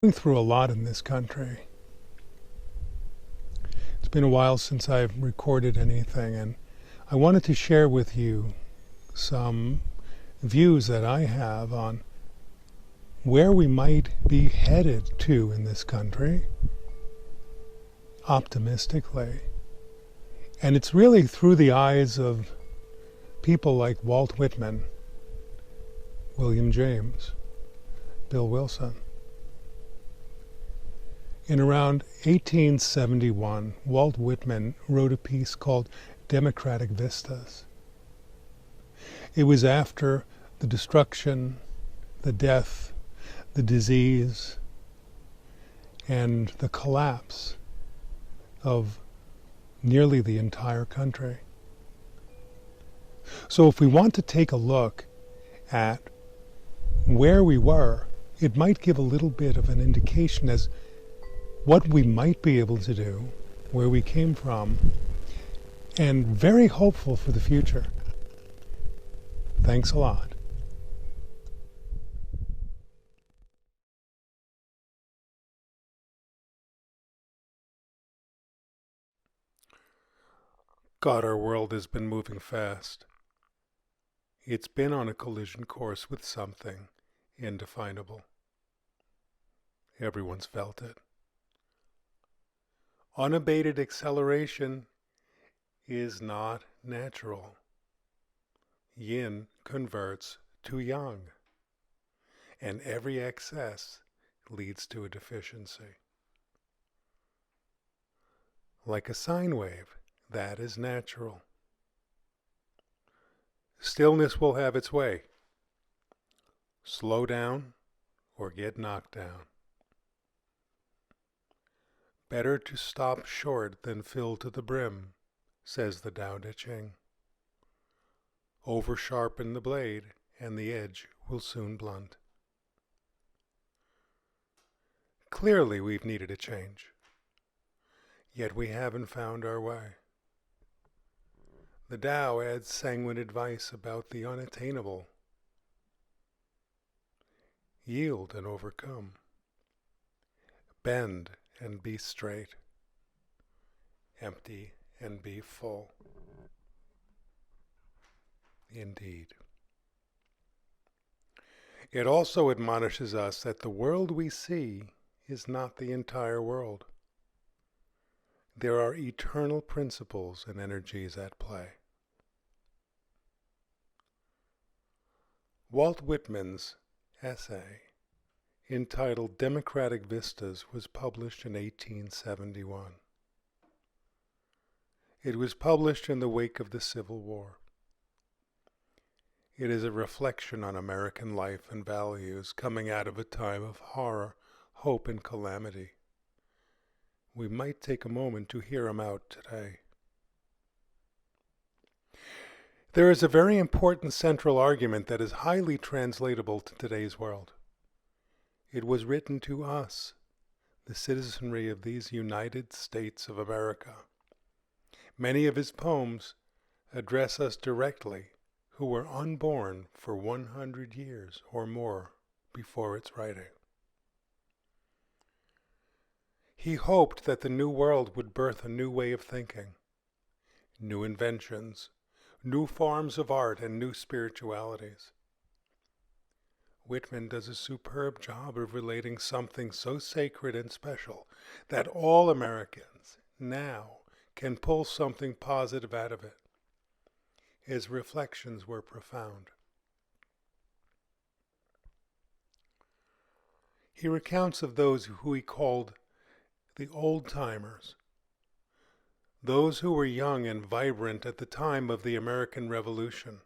Going through a lot in this country. It's been a while since I've recorded anything, and I wanted to share with you some views that I have on where we might be headed to in this country, optimistically. And it's really through the eyes of people like Walt Whitman, William James, Bill Wilson. In around 1871, Walt Whitman wrote a piece called Democratic Vistas. It was after the destruction, the death, the disease, and the collapse of nearly the entire country. So if we want to take a look at where we were, it might give a little bit of an indication as what we might be able to do, where we came from, and very hopeful for the future. Thanks a lot. God, our world has been moving fast. It's been on a collision course with something indefinable. Everyone's felt it. Unabated acceleration is not natural. Yin converts to yang, and every excess leads to a deficiency. Like a sine wave, that is natural. Stillness will have its way. Slow down or get knocked down. Better to stop short than fill to the brim, says the Tao Te Ching. Over-sharpen the blade, and the edge will soon blunt. Clearly we've needed a change, yet we haven't found our way. The Tao adds sanguine advice about the unattainable. Yield and overcome. Bend and be straight. Empty and be full. Indeed. It also admonishes us that the world we see is not the entire world. There are eternal principles and energies at play. Walt Whitman's essay, entitled Democratic Vistas, was published in 1871. It was published in the wake of the Civil War. It is a reflection on American life and values coming out of a time of horror, hope, and calamity. We might take a moment to hear him out today. There is a very important central argument that is highly translatable to today's world. It was written to us, the citizenry of these United States of America. Many of his poems address us directly, who were unborn for 100 years or more before its writing. He hoped that the new world would birth a new way of thinking, new inventions, new forms of art, and new spiritualities. Whitman does a superb job of relating something so sacred and special that all Americans now can pull something positive out of it. His reflections were profound. He recounts of those who he called the old-timers, those who were young and vibrant at the time of the American Revolution.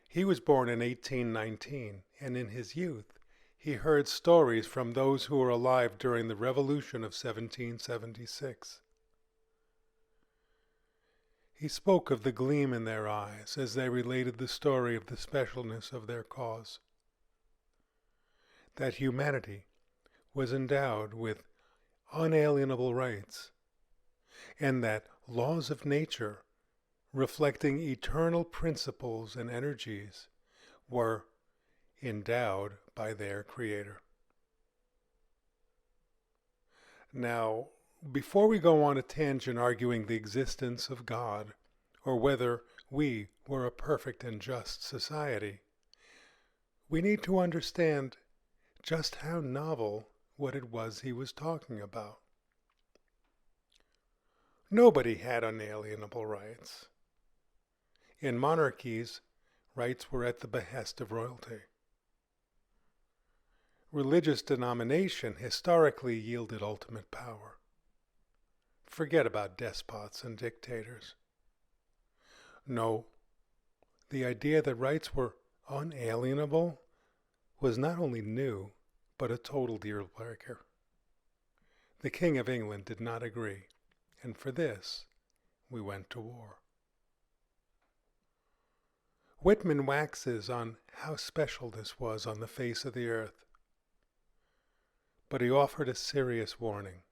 He was born in 1819, and in his youth he heard stories from those who were alive during the Revolution of 1776. He spoke of the gleam in their eyes as they related the story of the specialness of their cause, that humanity was endowed with unalienable rights, and that laws of nature, reflecting eternal principles and energies, were endowed by their Creator. Now, before we go on a tangent arguing the existence of God, or whether we were a perfect and just society, we need to understand just how novel what it was he was talking about. Nobody had unalienable rights. In monarchies, rights were at the behest of royalty. Religious denomination historically yielded ultimate power. Forget about despots and dictators. No, the idea that rights were unalienable was not only new, but a total deal breaker. The King of England did not agree, and for this, we went to war. Whitman waxes on how special this was on the face of the earth, but he offered a serious warning.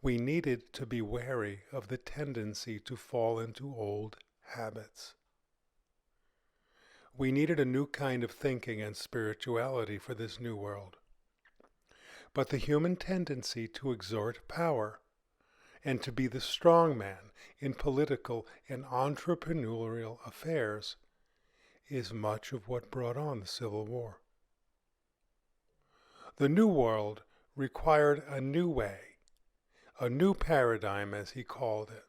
We needed to be wary of the tendency to fall into old habits. We needed a new kind of thinking and spirituality for this new world. But the human tendency to exert power and to be the strong man in political and entrepreneurial affairs is much of what brought on the Civil War. The New World required a new way, a new paradigm, as he called it.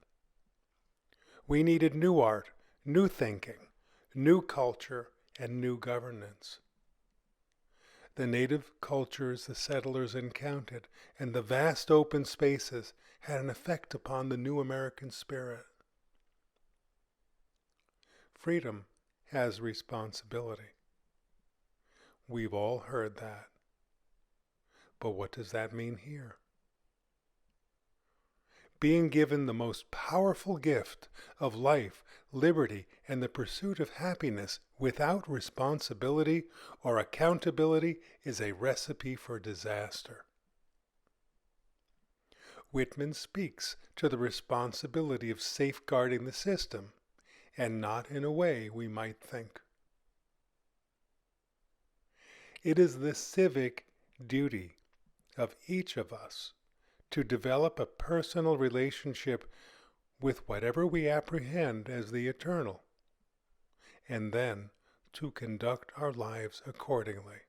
We needed new art, new thinking, new culture, and new governance. The native cultures the settlers encountered and the vast open spaces had an effect upon the new American spirit. Freedom has responsibility. We've all heard that. But what does that mean here? Being given the most powerful gift of life, liberty, and the pursuit of happiness without responsibility or accountability is a recipe for disaster. Whitman speaks to the responsibility of safeguarding the system, and not in a way we might think. It is the civic duty of each of us to develop a personal relationship with whatever we apprehend as the eternal, and then to conduct our lives accordingly.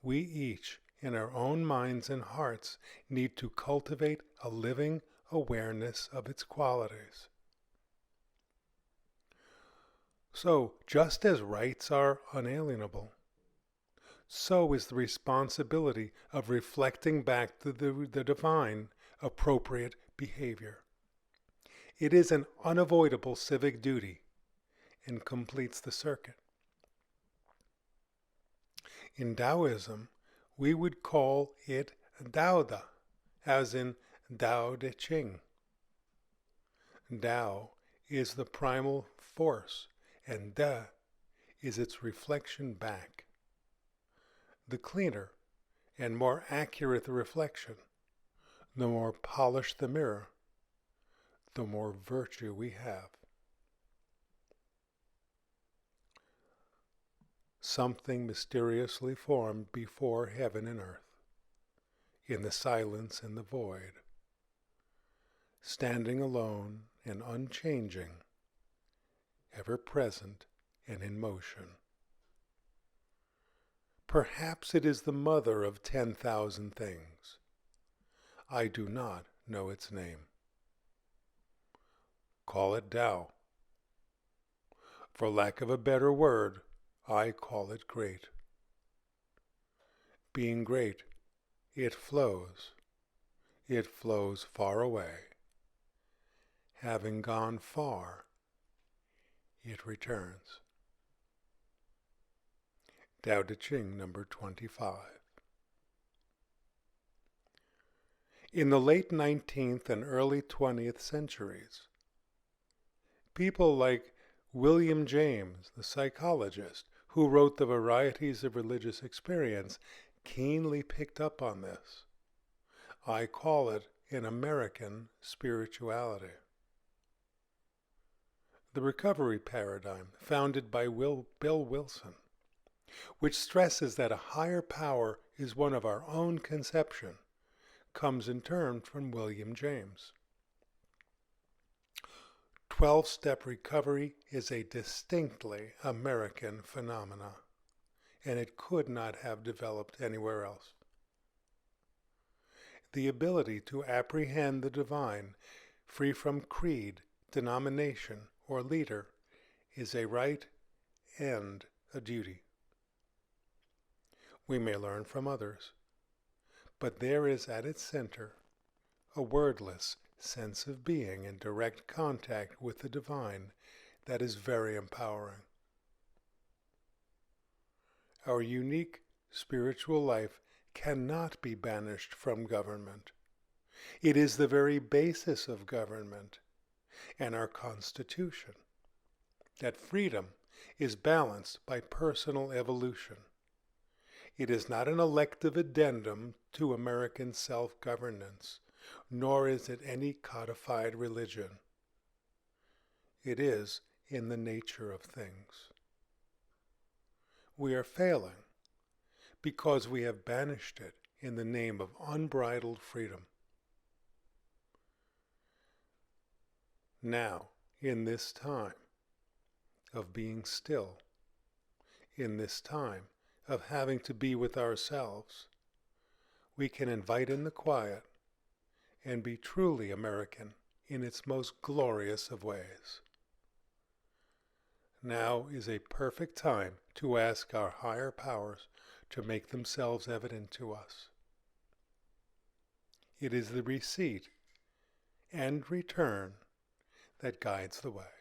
We each, in our own minds and hearts, need to cultivate a living awareness of its qualities. So, just as rights are unalienable, so is the responsibility of reflecting back to the divine appropriate behavior. It is an unavoidable civic duty and completes the circuit. In Taoism, we would call it Daoda, as in Tao Te Ching. Tao is the primal force, and Da is its reflection back. The cleaner and more accurate the reflection, the more polished the mirror, the more virtue we have. Something mysteriously formed before heaven and earth, in the silence and the void, standing alone and unchanging, ever present and in motion. Perhaps it is the mother of 10,000 things. I do not know its name. Call it Tao. For lack of a better word, I call it great. Being great, it flows. It flows far away. Having gone far, it returns. Tao Te Ching, number 25. In the late 19th and early 20th centuries, people like William James, the psychologist, who wrote The Varieties of Religious Experience, keenly picked up on this. I call it an American spirituality. The recovery paradigm, founded by Bill Wilson, which stresses that a higher power is one of our own conception, comes in turn from William James. 12-step recovery is a distinctly American phenomenon, and it could not have developed anywhere else. The ability to apprehend the divine, free from creed, denomination, or leader, is a right and a duty. We may learn from others, but there is at its center a wordless sense of being in direct contact with the divine that is very empowering. Our unique spiritual life cannot be banished from government. It is the very basis of government and our Constitution, that freedom is balanced by personal evolution. It is not an elective addendum to American self-governance, nor is it any codified religion. It is in the nature of things. We are failing because we have banished it in the name of unbridled freedom. Now, in this time of being still, in this time of having to be with ourselves, we can invite in the quiet and be truly American in its most glorious of ways. Now is a perfect time to ask our higher powers to make themselves evident to us. It is the receipt and return that guides the way.